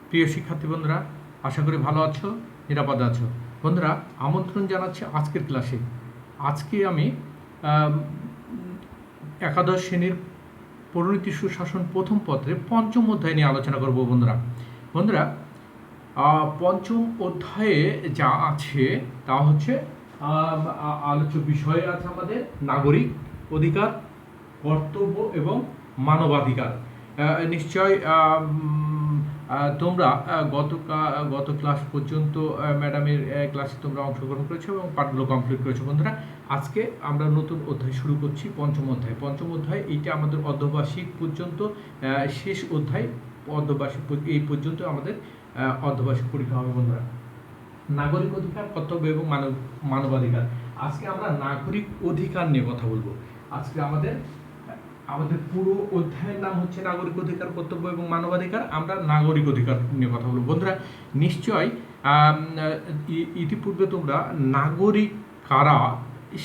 প্রিয় শিক্ষার্থী বন্ধুরা, আশা করি ভালো আছো, নিরাপদে আছো। বন্ধুরা, আমন্ত্রণ জানাচ্ছি আজকের ক্লাসে। আজকে আমি একাদশ শ্রেণীর পরিণতি সুশাসন প্রথম পত্রে পঞ্চম অধ্যায় নিয়ে আলোচনা করব। বন্ধুরা, পঞ্চম অধ্যায়ে যা আছে তা হচ্ছে আলোচ্য বিষয় আছে আমাদের নাগরিক অধিকার, কর্তব্য এবং মানবাধিকার। নিশ্চয় তোমরা গত ক্লাস পর্যন্ত ম্যাডামের ক্লাসে তোমরা অংশগ্রহণ করেছো এবং পাঠগুলো কমপ্লিট করেছো। বন্ধুরা, আজকে আমরা নতুন অধ্যায় শুরু করছি, পঞ্চম অধ্যায়। এইটা আমাদের অর্ধবার্ষিক পর্যন্ত শেষ অধ্যায়। অর্ধবার্ষিক এই পর্যন্ত আমাদের অর্ধবার্ষিক পরীক্ষা হবে। বন্ধুরা, নাগরিক অধিকার, কর্তব্য এবং মানবাধিকার। আজকে আমরা নাগরিক অধিকার নিয়ে কথা বলবো। আজকে আমাদের পুরো অধ্যায়ের নাম হচ্ছে নাগরিক অধিকার, কর্তব্য এবং মানবাধিকার। আমরা নাগরিক অধিকার নিয়ে কথা বলবো। বন্ধুরা, নিশ্চয় ইতিপূর্বে তোমরা নাগরিক কারা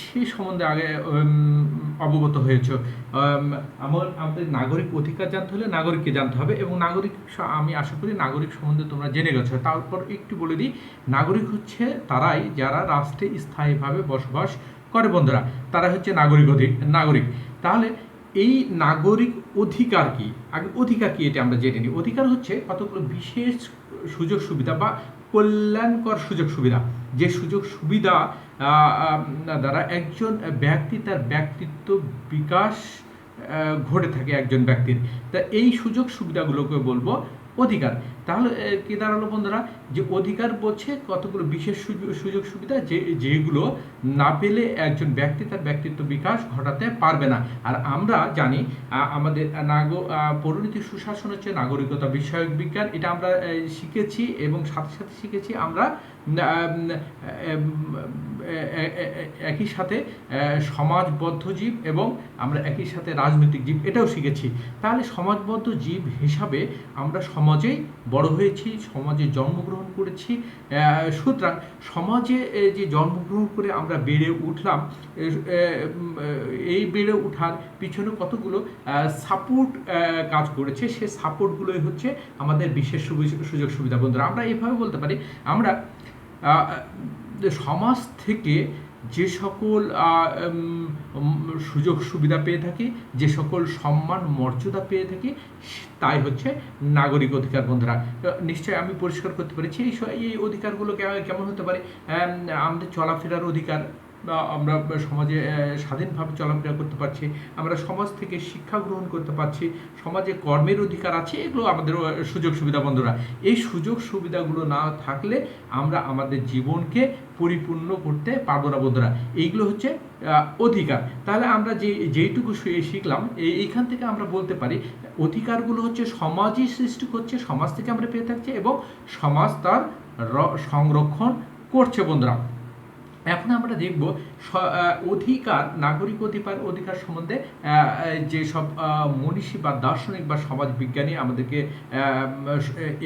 সে সম্বন্ধে আগে অবগত হয়েছ। আমাদের নাগরিক অধিকার জানতে হলে নাগরিককে জানতে হবে, এবং আমি আশা করি নাগরিক সম্বন্ধে তোমরা জেনে গেছো। তারপর একটু বলে দিই, নাগরিক হচ্ছে তারাই যারা রাষ্ট্রে স্থায়ীভাবে বসবাস করে। বন্ধুরা, তারা হচ্ছে নাগরিক। তাহলে এই নাগরিক অধিকার কি? আগে অধিকার কি এটা আমরা জেনে নিই। অধিকার হচ্ছে কতগুলো বিশেষ সুযোগ সুবিধা বা কল্যাণকর সুযোগ সুবিধা, যে সুযোগ সুবিধা দ্বারা একজন ব্যক্তি তার ব্যক্তিত্ব বিকাশ ঘটে থাকে একজন ব্যক্তির। তা এই সুযোগ সুবিধাগুলোকে বলবো অধিকার। তাহলে কি দাঁড়ালো বন্ধুরা, যে অধিকার বলছে কতগুলো বিশেষ সুযোগ সুবিধা যেগুলো না পেলে একজন ব্যক্তি তার ব্যক্তিত্ব বিকাশ ঘটাতে পারবে না। আর আমরা জানি আমাদের পরিণতি সুশাসন হচ্ছে নাগরিকতা বিষয়ক বিজ্ঞান। এটা আমরা শিখেছি এবং সাথে সাথে শিখেছি আমরা একই সাথে সমাজবদ্ধ জীব, এবং আমরা একই সাথে রাজনৈতিক জীব, এটাও শিখেছি। তাহলে সমাজবদ্ধ জীব হিসাবে আমরা সমাজেই বড় হয়েছি, সমাজে জন্মগ্রহণ করেছি। সুতরাং সমাজে যে জন্মগ্রহণ করে আমরা বেড়ে উঠলাম, এই বেড়ে ওঠার পিছনে কতগুলো সাপোর্ট কাজ করেছে। সে সাপোর্টগুলোই হচ্ছে আমাদের বিশেষ সুযোগ সুবিধা। বন্ধুরা, আমরা এইভাবে বলতে পারি, আমরা সমাজ থেকে যে সকল সুযোগ সুবিধা পেয়ে থাকি, যে সকল সম্মান মর্যাদা পেয়ে থাকি, তাই হচ্ছে নাগরিক অধিকার। বন্ধুরা, নিশ্চয়ই আমি পরিষ্কার করতে পারছি এই অধিকারগুলো কেমন হতে পারে। আমাদের চলাফেরার অধিকার, আমরা সমাজে স্বাধীনভাবে চলাফেরা করতে পারছি, আমরা সমাজ থেকে শিক্ষা গ্রহণ করতে পারছি, সমাজে কর্মের অধিকার আছে, এগুলো আমাদের সুযোগ সুবিধা। বন্ধুরা, এই সুযোগ সুবিধাগুলো না থাকলে আমরা আমাদের জীবনকে পরিপূর্ণ করতে পারবো না। বন্ধুরা, এইগুলো হচ্ছে অধিকার। তাহলে আমরা যেইটুকু শিখলাম, এইখান থেকে আমরা বলতে পারি অধিকারগুলো হচ্ছে সমাজই সৃষ্টি করছে, সমাজ থেকে আমরা পেয়ে থাকছি, এবং সমাজ তার সংরক্ষণ করছে। বন্ধুরা, এখন আমরা দেখব নাগরিক অধিকার সম্বন্ধে যেসব মনীষী বা দার্শনিক বা সমাজ বিজ্ঞানী আমাদেরকে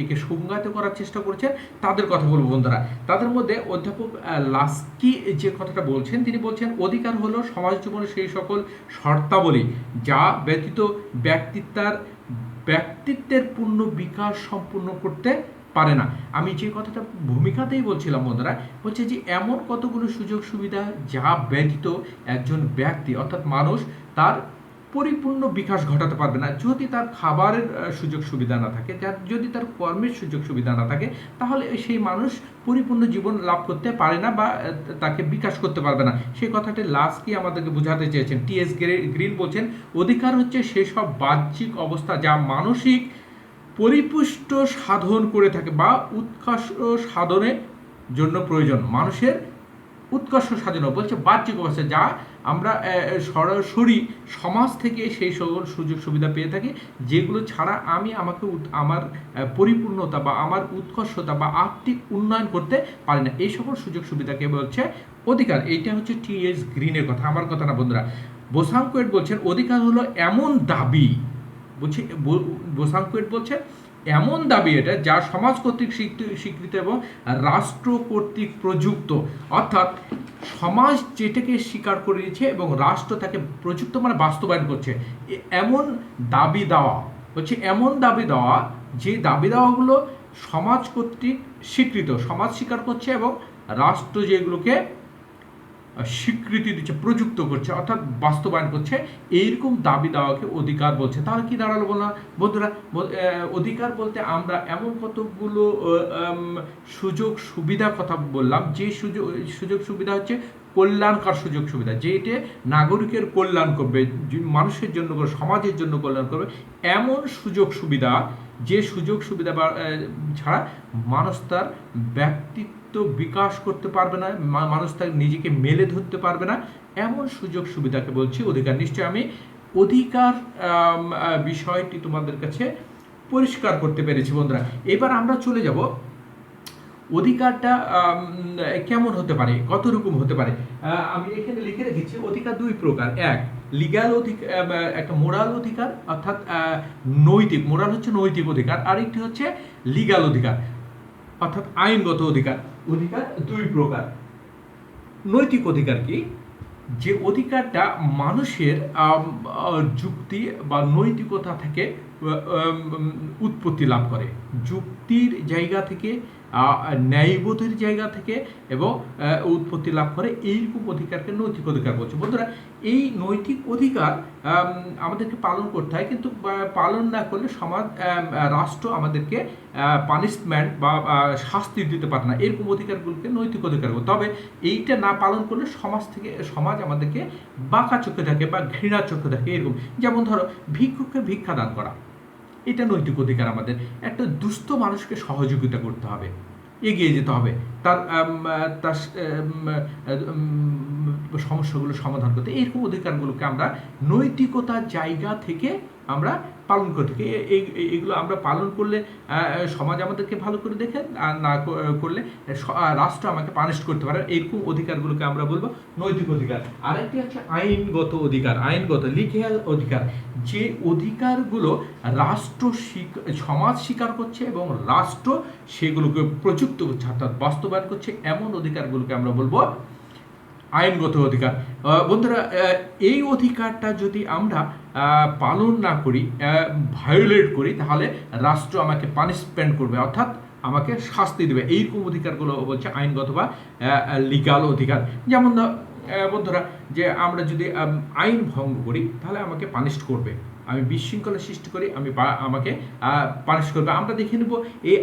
একে সংজ্ঞায়িত করার চেষ্টা করেছেন, তাদের কথা বলবো। বন্ধুরা, তাদের মধ্যে অধ্যাপক লাস্কি যে কথাটা বলছেন, তিনি বলছেন অধিকার হলো সমাজ জীবনের সেই সকল শর্তাবলী যা ব্যতীত ব্যক্তিত্বের পূর্ণ বিকাশ সম্পূর্ণ করতে পারে না। আমি যে কথাটা ভূমিকাতেই বলছিলাম বন্ধুরা, হচ্ছে যে এমন কতগুলো সুযোগ সুবিধা যা ব্যতীত একজন ব্যক্তি অর্থাৎ মানুষ তার পরিপূর্ণ বিকাশ ঘটাতে পারবে না। যদি তার খাবারের সুযোগ সুবিধা না থাকে, যদি তার কর্মের সুযোগ সুবিধা না থাকে, তাহলে সেই মানুষ পরিপূর্ণ জীবন লাভ করতে পারে না বা তাকে বিকাশ করতে পারবে না। সেই কথাটি লাস্কি আমাদেরকে বোঝাতে চেয়েছেন। টি.এস. গ্রিন বলছেন অধিকার হচ্ছে সেসব বাহ্যিক অবস্থা যা মানসিক পরিপুষ্ট সাধন করে থাকে বা উৎকর্ষ সাধনের জন্য প্রয়োজন। মানুষের উৎকর্ষ সাধন বলছে বাহ্যিক অবস্থা, যা আমরা সরাসরি সমাজ থেকে সেই সকল সুযোগ সুবিধা পেয়ে থাকি, যেগুলো ছাড়া আমার পরিপূর্ণতা বা আমার উৎকর্ষতা বা আর্থিক উন্নয়ন করতে পারি না। এই সকল সুযোগ সুবিধাকে বলছে অধিকার। এইটা হচ্ছে টি.এস. গ্রিনের কথা, আমার কথা না। বন্ধুরা, বোসাঙ্কুয়েট বলছেন অধিকার হলো এমন দাবি, বোসাঙ্কুয়েট বলছেন এমন দাবি এটা যা সমাজ কর্তৃক স্বীকৃত এবং রাষ্ট্র কর্তৃক প্রযুক্ত। অর্থাৎ সমাজ যেটাকে স্বীকার করে নিয়েছে এবং রাষ্ট্র তাকে প্রযুক্ত মানে বাস্তবায়ন করছে, এমন দাবি দেওয়া হচ্ছে, এমন দাবি দেওয়া যে দাবি দেওয়াগুলো সমাজ কর্তৃক স্বীকৃত, সমাজ স্বীকার করছে এবং রাষ্ট্র যেগুলোকে স্বীকৃতি দিচ্ছে, প্রযুক্ত করছে, অর্থাৎ বাস্তবায়ন করছে, এইরকম দাবি দাওয়াকে অধিকার বলছে। তাহলে কি দাঁড়ালো বললাম বন্ধুরা, অধিকার বলতে আমরা এমন কতগুলো সুযোগ সুবিধার কথা বললাম, যে সুযোগ সুবিধা হচ্ছে কল্যাণকর সুযোগ সুবিধা, যেটা নাগরিকের কল্যাণ করবে, মানুষের জন্য করবে, সমাজের জন্য কল্যাণ করবে, এমন সুযোগ সুবিধা, যে সুযোগ সুবিধা ছাড়া মানুষ তার ব্যক্তিত্ব বিকাশ করতে পারবে না, মানুষ তার নিজেকে মেলে ধরতে পারবে না, এমন সুযোগ সুবিধাকে বলছি অধিকার। নিশ্চয়ই আমি অধিকার বিষয়টি তোমাদের কাছে পরিষ্কার করতে পেরেছি বন্ধুরা। এবার আমরা চলে যাব অধিকারটা কেমন হতে পারে, কত রকম হতে পারে। আমি এখানে লিখে রেখেছি অধিকার দুই প্রকার। এক, লিগ্যাল অধিকার, একটা মোরাল অধিকার, অর্থাৎ নৈতিক, মোরাল হচ্ছে নৈতিক অধিকার, আর একটি হচ্ছে লিগ্যাল অধিকার, অর্থাৎ আইনগত অধিকার। অধিকার দুই প্রকার। নৈতিক অধিকার কি? যে অধিকারটা মানুষের যুক্তি বা নৈতিকতা থেকে উৎপত্তি লাভ করে, যুক্তির জায়গা থেকে, ন্যায়বোধের জায়গা থেকে এবং উৎপত্তি লাভ করে, এইরকম অধিকারকে নৈতিক অধিকার বলছে। বন্ধুরা, এই নৈতিক অধিকার আমাদেরকে পালন করতে হয়, কিন্তু পালন না করলে রাষ্ট্র আমাদেরকে পানিশমেন্ট বা শাস্তি দিতে পারে না, এরকম অধিকারগুলোকে নৈতিক অধিকার বলে। তবে এইটা না পালন করলে সমাজ আমাদেরকে বাঁকা চোখে থাকে বা ঘৃণা চোখে থাকে, এরকম। যেমন ধরো, ভিক্ষুককে ভিক্ষা দান করা, এটা নৈতিক অধিকার আমাদের। একটা দুস্থ মানুষকে সহযোগিতা করতে হবে, এগিয়ে যেতে হবে, তার সমস্যাগুলো সমাধান করতে, এইরকম অধিকারগুলোকে আমরা নৈতিকতার জায়গা থেকে আমরা পালন করে থাকি। এগুলো আমরা পালন করলে সমাজ আমাদেরকে ভালো করে দেখে, আর না করলে রাষ্ট্র আমাকে পানিশ করতে পারে, এইরকম অধিকারগুলোকে আমরা বলবো নৈতিক অধিকার। আরেকটি হচ্ছে আইনগত অধিকার, আইনগত লিগ্যাল অধিকার, যে অধিকারগুলো সমাজ স্বীকার করছে এবং রাষ্ট্র সেগুলোকে প্রযুক্ত করছে, অর্থাৎ বাস্তবায়ন করছে, এমন অধিকারগুলোকে আমরা বলবো আইনগত অধিকার। বন্ধুরা, এই অধিকারটা যদি আমরা পালন না করি, ভায়োলেট করি, তাহলে রাষ্ট্র আমাকে পানিশমেন্ট করবে, অর্থাৎ আমাকে শাস্তি দেবে। এইরকম অধিকারগুলো বলছে আইনগত বা লিগ্যাল অধিকার। যেমন বন্ধুরা, যে আমরা যদি আইন ভঙ্গ করি, তাহলে আমাকে পানিশ করবে, আমি বিশৃঙ্খলা সৃষ্টি করি, আমাকে পানিশ করবে। আমরা দেখে নেব এই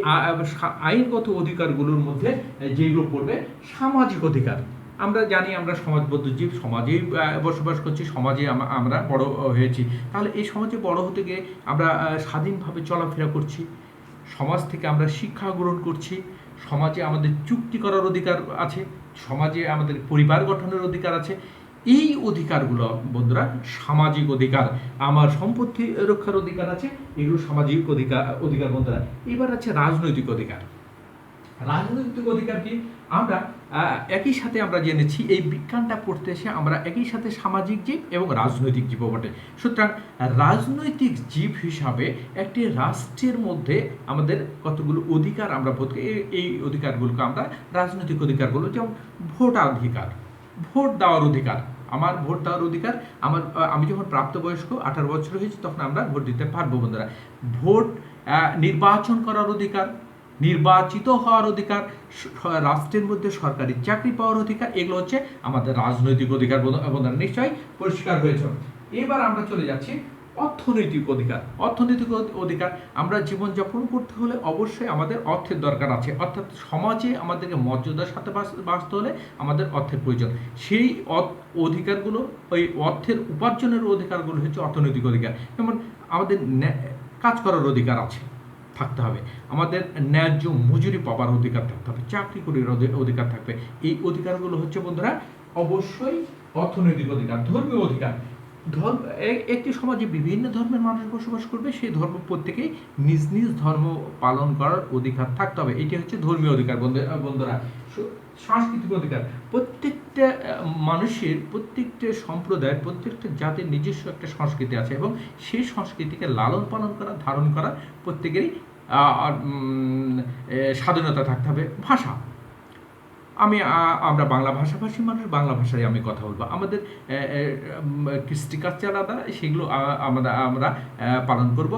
আইনগত অধিকারগুলোর মধ্যে যেগুলো পড়বে সামাজিক অধিকার। আমরা জানি আমরা সমাজবদ্ধ জীব, সমাজেই বসবাস করছি, সমাজে আমরা বড় হয়েছি। তাহলে এই সমাজে বড় হতে গিয়ে আমরা স্বাধীনভাবে চলাফেরা করছি, সমাজ থেকে আমরা শিক্ষা গ্রহণ করছি, সমাজে আমাদের চুক্তি করার অধিকার আছে, সমাজে আমাদের পরিবার গঠনের অধিকার আছে। এই অধিকারগুলো বন্ধুরা সামাজিক অধিকার। আমার সম্পত্তি রক্ষার অধিকার আছে, এগুলো সামাজিক অধিকার বন্ধুরা। এবার আছে রাজনৈতিক অধিকার। রাজনৈতিক অধিকার কি? আমরা একই সাথে আমরা জেনেছি, এই বিজ্ঞানটা পড়তে এসে আমরা একই সাথে সামাজিক জীব এবং রাজনৈতিক জীবও বটে। সুতরাং রাজনৈতিক জীব হিসাবে একটি রাষ্ট্রের মধ্যে আমাদের কতগুলো অধিকার আমরা বোধ করি, এই অধিকারগুলোকে আমরা রাজনৈতিক অধিকার বলবো। যেমন ভোটাধিকার, ভোট দেওয়ার অধিকার। আমার ভোট দেওয়ার অধিকার, আমি যখন প্রাপ্তবয়স্ক 18 বছর হয়েছি, তখন আমরা ভোট দিতে পারবো বন্ধুরা। ভোট, নির্বাচন করার অধিকার, নির্বাচিত হওয়ার অধিকার, রাষ্ট্রের মধ্যে সরকারি চাকরি পাওয়ার অধিকার, এগুলো হচ্ছে আমাদের রাজনৈতিক অধিকার বন্ধুরা। নিশ্চয়ই পরিষ্কার হয়েছে। এবার আমরা চলে যাচ্ছি অর্থনৈতিক অধিকার। অর্থনৈতিক অধিকার, আমরা জীবনযাপন করতে হলে অবশ্যই আমাদের অর্থের দরকার আছে, অর্থাৎ সমাজে আমাদেরকে মর্যাদার সাথে বাঁচতে হলে আমাদের অর্থের প্রয়োজন। সেই অধিকারগুলো, ওই অর্থের উপার্জনের অধিকারগুলো হচ্ছে অর্থনৈতিক অধিকার। যেমন আমাদের কাজ করার অধিকার আছে, থাকতে হবে, আমাদের ন্যায্য মজুরি পাবার অধিকার থাকতে হবে, চাকরি করার অধিকার থাকবে। এই অধিকারগুলো হচ্ছে বন্ধুরা অবশ্যই অর্থনৈতিক অধিকার। ধর্মীয় অধিকার, একটি সমাজে বিভিন্ন ধর্মের মানুষ বসবাস করবে, সেই ধর্ম প্রত্যেকেই নিজ নিজ ধর্ম পালন করার অধিকার থাকতে হবে, এটি হচ্ছে ধর্মীয় অধিকার বন্ধুরা। সাংস্কৃতিক অধিকার, প্রত্যেকটা মানুষের, প্রত্যেকটা সম্প্রদায়ের, প্রত্যেকটা জাতির নিজস্ব একটা সংস্কৃতি আছে এবং সেই সংস্কৃতিকে লালন পালন করা, ধারণ করা প্রত্যেকেরই স্বাধীনতা থাকতে হবে। ভাষা, আমরা বাংলা ভাষাভাষী মানুষ, বাংলা ভাষায় আমি কথা বলবো। আমাদের কৃষ্টি কালচার আলাদা, সেগুলো আমরা পালন করব।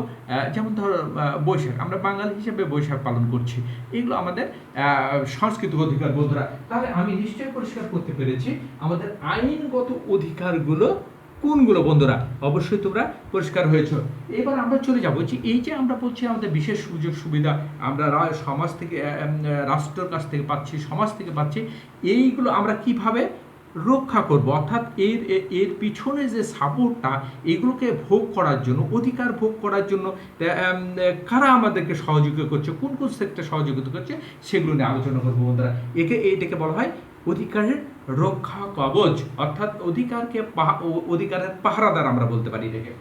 যেমন ধরো বৈশাখ, আমরা বাঙালি হিসেবে বৈশাখ পালন করছি, এগুলো আমাদের সাংস্কৃতিক অধিকার বন্ধুরা। তাহলে আমি নিশ্চয়ই পরিষ্কার করতে পেরেছি আমাদের আইনগত অধিকারগুলো কোনগুলো বন্ধুরা, অবশ্যই তোমরা পরিষ্কার হয়েছো। এবার আমরা চলে যাবো যে এই যে আমরা বলছি আমাদের বিশেষ সুযোগ সুবিধা আমরা সমাজ থেকে রাষ্ট্রের কাছ থেকে পাচ্ছি, সমাজ থেকে পাচ্ছি, এইগুলো আমরা কিভাবে রক্ষা করব, অর্থাৎ এর পিছনে যে সাপোর্টটা, এগুলোকে ভোগ করার জন্য, অধিকার ভোগ করার জন্য কারা আমাদেরকে সহযোগিতা করছে, কোন কোন সেক্টর সহযোগিতা করছে, সেগুলো নিয়ে আলোচনা করবো বন্ধুরা। এটাকে বলা হয় অধিকারের রক্ষা কবচ, অর্থাৎ অধিকারের পাহারাদার আমরা বলতে পারি এটাকে।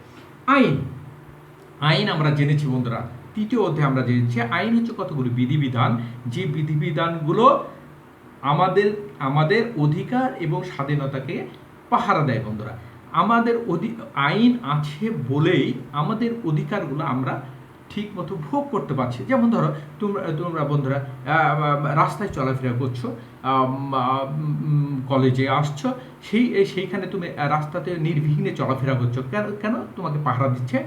আইন আমরা জেনেছি বন্ধুরা, তৃতীয় অধ্যায়ে আমরা জেনেছি আইন হচ্ছে কতগুলি বিধিবিধান, যে বিধিবিধানগুলো আমাদের অধিকার এবং স্বাধীনতাকে পাহারা দেয় বন্ধুরা। আমাদের আইন আছে বলেই আমাদের অধিকারগুলো আমরা ঠিক মতো ভোগ করতে পারছি। যেমন ধরো তোমরা বন্ধুরা রাস্তায় চলাফেরা করছো, কলেজে আসছো, সেইখানে তুমি রাস্তাতে নির্বিঘ্নে চলাফেরা করছো, কেন তোমাকে পাহারা দিচ্ছে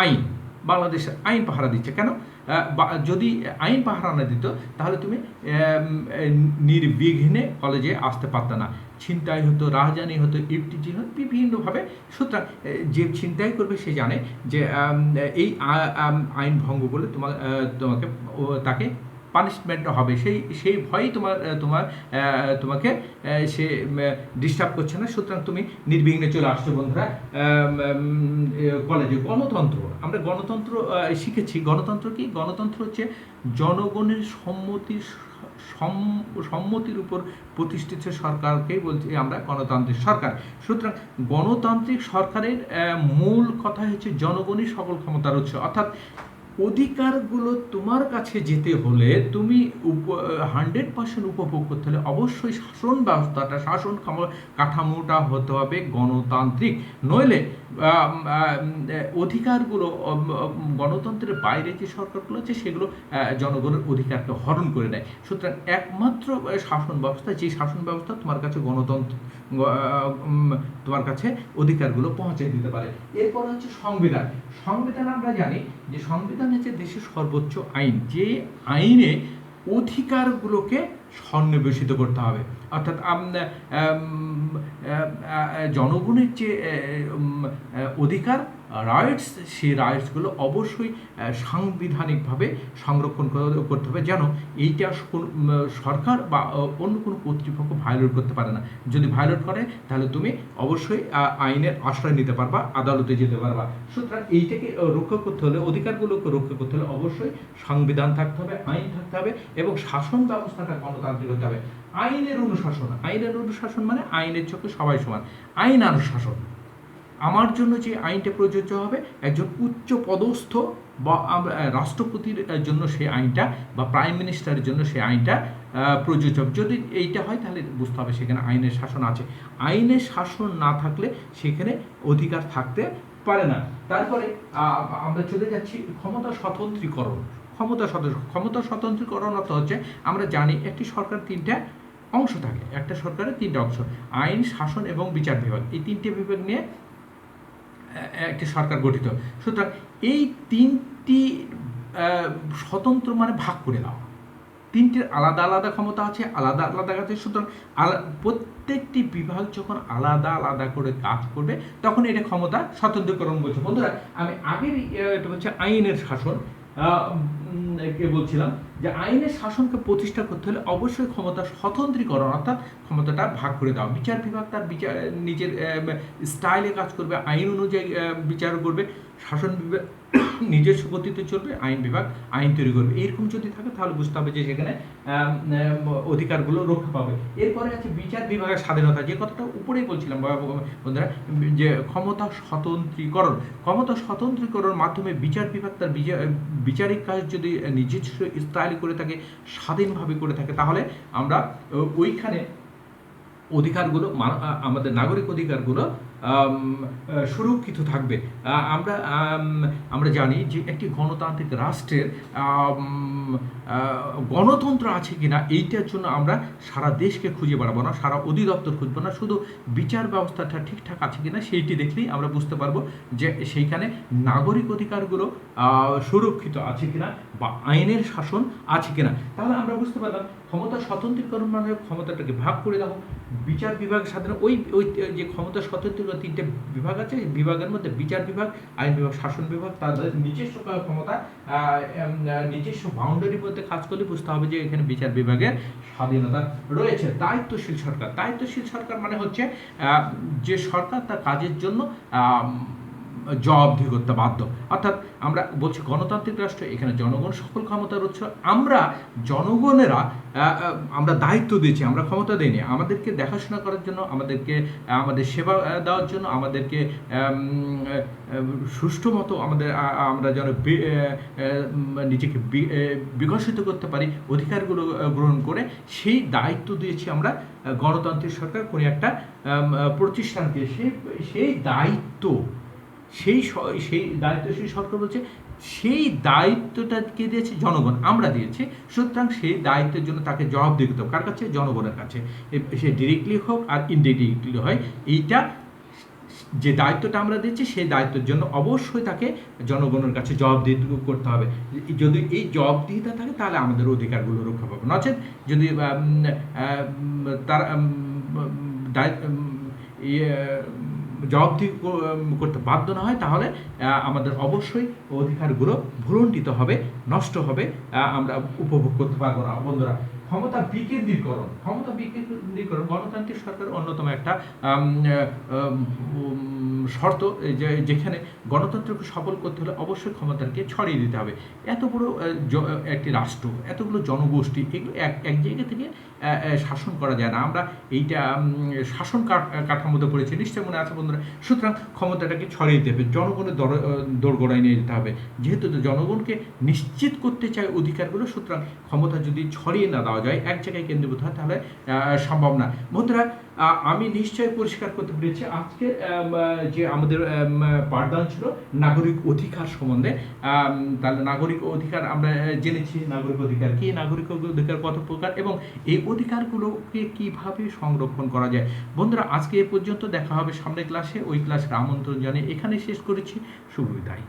আইন, বাংলাদেশের আইন পাহারা দিচ্ছে। কেন? যদি আইন পাহারা না দিত তাহলে তুমি নির্বিঘ্নে কলেজে আসতে পারতে না, ছিনতাই হতো, রাহজানি হতো, ইফটিজি হতো বিভিন্নভাবে। সুতরাং যে ছিনতাই করবে সে জানে যে এই আইন ভঙ্গ করলে তাকে পানিশমেন্ট হবে, সেই ভয়ই তোমাকে সে ডিস্টার্ব করছে না। সুতরাং তুমি নির্বিঘ্নে চলে আসছো বন্ধুরা কলেজে। গণতন্ত্র, আমরা গণতন্ত্র শিখেছি। গণতন্ত্র কি? গণতন্ত্র হচ্ছে জনগণের সম্মতির উপর প্রতিষ্ঠিত সরকারকেই বলছি আমরা গণতান্ত্রিক সরকার। সুতরাং গণতান্ত্রিক সরকারের মূল কথা হচ্ছে জনগণই সকল ক্ষমতার উৎস, অর্থাৎ অধিকারগুলো তোমার কাছে যেতে হলে, তুমি 100% উপভোগ করতে হলে অবশ্যই শাসন ব্যবস্থাটা, শাসন কাঠামোটা হতে হবে গণতান্ত্রিক। নইলে অধিকারগুলো গণতন্ত্রের বাইরে যে সরকারগুলো আছে সেগুলো জনগণের অধিকারকে হরণ করে নেয়। সুতরাং একমাত্র শাসন ব্যবস্থা, যে শাসন ব্যবস্থা তোমার কাছে গণতন্ত্র, তোমার কাছে অধিকারগুলো পৌঁছে দিতে পারে। এরপর হচ্ছে সংবিধান। সংবিধান আমরা জানি যে সংবিধান হচ্ছে দেশের সর্বোচ্চ আইন, যে আইনে অধিকারগুলোকে সন্নিবেশিত করতে হবে। অর্থাৎ জনগণের যে অধিকার, রাইটস, সেই রাইটসগুলো অবশ্যই সাংবিধানিকভাবে সংরক্ষণ করতে হবে, যেন এইটা সরকার বা অন্য কোনো কর্তৃপক্ষ ভায়োলেট করতে পারে না। যদি ভায়োলেট করে তাহলে তুমি অবশ্যই আইনের আশ্রয় নিতে পারবা, আদালতে যেতে পারবা। সুতরাং এইটাকে রক্ষা করতে হলে, অধিকারগুলোকে রক্ষা করতে হলে অবশ্যই সংবিধান থাকতে হবে, আইন থাকতে হবে এবং শাসন ব্যবস্থাটা গণতান্ত্রিক হতে হবে। আইনের অনুশাসন মানে আইনের চোখে সবাই সমান। আইন অনুশাসন, আমার জন্য যে আইনটা প্রযোজ্য হবে, একজন উচ্চ পদস্থ বা রাষ্ট্রপতির জন্য সেই আইনটা, বা প্রাইম মিনিস্টারের জন্য সেই আইনটা প্রযোজ্য হবে। যদি এইটা হয় তাহলে বুঝতে হবে সেখানে আইনের শাসন আছে। আইনের শাসন না থাকলে সেখানে অধিকার থাকতে পারে না। তারপরে আমরা চলে যাচ্ছি ক্ষমতা স্বতন্ত্রীকরণ। ক্ষমতা স্বতন্ত্রীকরণ অর্থ হচ্ছে, আমরা জানি একটি সরকার তিনটা অংশ থাকে, একটা সরকারের তিনটা অংশ, আইন, শাসন এবং বিচার বিভাগ। এই তিনটে বিভাগ নিয়ে একটি সরকার গঠিত। সুতরাং এই তিনটি স্বতন্ত্র মানে ভাগ করে দাও, তিনটির আলাদা আলাদা ক্ষমতা আছে, আলাদা আলাদা কাজ। সুতরাং প্রত্যেকটি বিভাগ যখন আলাদা আলাদা করে কাজ করবে তখন এটা ক্ষমতা স্বতন্ত্রীকরণ বলছে। বন্ধুরা আমি আগের এটা হচ্ছে আইনের শাসন কে বলছিলাম যে আইনের শাসনকে প্রতিষ্ঠা করতে হলে অবশ্যই ক্ষমতা স্বতন্ত্রীকরণ, অর্থাৎ ক্ষমতাটা ভাগ করে দাও। বিচার বিভাগ তার নিজের স্টাইলে কাজ করবে, আইন অনুযায়ী বিচার করবে। শাসন বিভাগ নিজস্ব গতিতে চলবে, আইন বিভাগ আইন তৈরি করবে। এইরকম যদি থাকে তাহলে বুঝতে হবে যে সেখানে অধিকারগুলো রক্ষা পাবে। এরপরে আছে বিচার বিভাগের স্বাধীনতা, যে কথাটা উপরেই বলছিলাম বন্ধুরা, যে ক্ষমতা স্বতন্ত্রীকরণের মাধ্যমে বিচার বিভাগ তার বিচারিক কাজ যদি নিজস্ব স্টাইলে করে থাকে, স্বাধীনভাবে করে থাকে, তাহলে আমরা ওইখানে অধিকারগুলো, আমাদের নাগরিক অধিকারগুলো সুরক্ষিত থাকবে। আমরা জানি যে একটি গণতান্ত্রিক রাষ্ট্রের গণতন্ত্র আছে কিনা এইটার জন্য আমরা সারা দেশকে খুঁজে বেড়াবো না, সারা অধিদপ্তর খুঁজবো না, শুধু বিচার ব্যবস্থাটা ঠিকঠাক আছে কিনা সেইটি দেখলেই আমরা বুঝতে পারবো যে সেইখানে নাগরিক অধিকারগুলো সুরক্ষিত আছে কিনা বা আইনের শাসন আছে কিনা। তাহলে আমরা বুঝতে পারলাম ক্ষমতা স্বতন্ত্রীকরণ মানে ক্ষমতাটাকে ভাগ করে দেওয়া। বিচার বিভাগ সাধারণ ওই ওই যে ক্ষমতা স্বতন্ত্র তিনটে বিভাগ আছে, এই বিভাগের মধ্যে বিচার বিভাগ, আইন বিভাগ, শাসন বিভাগ তাদের নিজস্ব ক্ষমতা নিজস্ব বাউন্ডারির মধ্যে কাজ করলে বুঝতে হবে যে এখানে বিচার বিভাগের স্বাধীনতা রয়েছে। দায়িত্বশীল সরকার, দায়িত্বশীল সরকার মানে হচ্ছে যে সরকার তার কাজের জন্য জবাবদিহি করতে বাধ্য। অর্থাৎ আমরা বলছি গণতান্ত্রিক রাষ্ট্র, এখানে জনগণ সকল ক্ষমতার উৎস। আমরা জনগণেরা আমরা দায়িত্ব দিয়েছি, আমরা ক্ষমতা দিইনি। আমাদেরকে দেখাশোনা করার জন্য, আমাদেরকে আমাদের সেবা দেওয়ার জন্য, আমাদেরকে সুষ্ঠু মতো আমরা যেন নিজেকে বিকশিত করতে পারি অধিকারগুলো গ্রহণ করে, সেই দায়িত্ব দিয়েছি আমরা গণতান্ত্রিক সরকার কোনো একটা প্রতিষ্ঠানকে। সেই দায়িত্ব সেই দায়িত্বশীল সরকার বলছে সেই দায়িত্বটা কে দিয়েছে? জনগণ, আমরা দিয়েছি। সুতরাং সেই দায়িত্বের জন্য তাকে জবাবদিহি করতে হবে। কার কাছে? জনগণের কাছে। সে ডিরেক্টলি হোক আর ইনডিরেক্টলি হয়, এইটা যে দায়িত্বটা আমরা দিচ্ছি সেই দায়িত্বের জন্য অবশ্যই তাকে জনগণের কাছে জবাবদিহি করতে হবে। যদি এই জবাবদিহিতা থাকে তাহলে আমাদের অধিকারগুলো রক্ষা পাবে। নচেত যদি তার জবাবদিহি করতে বাধ্য না হয় তাহলে আমাদের অবশ্যই অধিকারগুলো ভুলণ্ঠিত হবে, নষ্ট হবে, আমরা উপভোগ করতে পারবো না। বন্ধুরা, ক্ষমতা বিকেন্দ্রীকরণ, গণতান্ত্রিক সরকারের অন্যতম একটা শর্ত, যেখানে গণতন্ত্রকে সফল করতে হলে অবশ্যই ক্ষমতাকে ছড়িয়ে দিতে হবে। এত বড় একটি রাষ্ট্র, এতগুলো জনগোষ্ঠী, এগুলো এক জায়গা থেকে শাসন করা যায় না। আমরা এইটা শাসন কাঠামোতে পড়েছি, নিশ্চয় মনে আছে বন্ধুরা। সুতরাং ক্ষমতাটাকে ছড়িয়ে দিতে হবে, জনগণের দোরগোড়ায় নিয়ে যেতে হবে। যেহেতু জনগণকে নিশ্চিত করতে চায় অধিকারগুলো, সুতরাং ক্ষমতা যদি ছড়িয়ে না দেওয়া যায়, এক জায়গায় কেন্দ্রীভূত হয়, তাহলে সম্ভব না। বন্ধুরা, আমি নিশ্চয় পরিষ্কার করতে পেরেছি আজকে যে আমাদের পাঠদান ছিল নাগরিক অধিকার সম্বন্ধে। তাহলে নাগরিক অধিকার আমরা জেনেছি, নাগরিক অধিকার কি, নাগরিক অধিকার কত প্রকার এবং এই অধিকারগুলোকে কিভাবে সংরক্ষণ করা যায়। বন্ধুরা, আজকে এ পর্যন্ত, দেখা হবে সামনের ক্লাসে। ওই ক্লাসের আমন্ত্রণ জানিয়ে এখানে শেষ করেছি। শুভ বিদায়।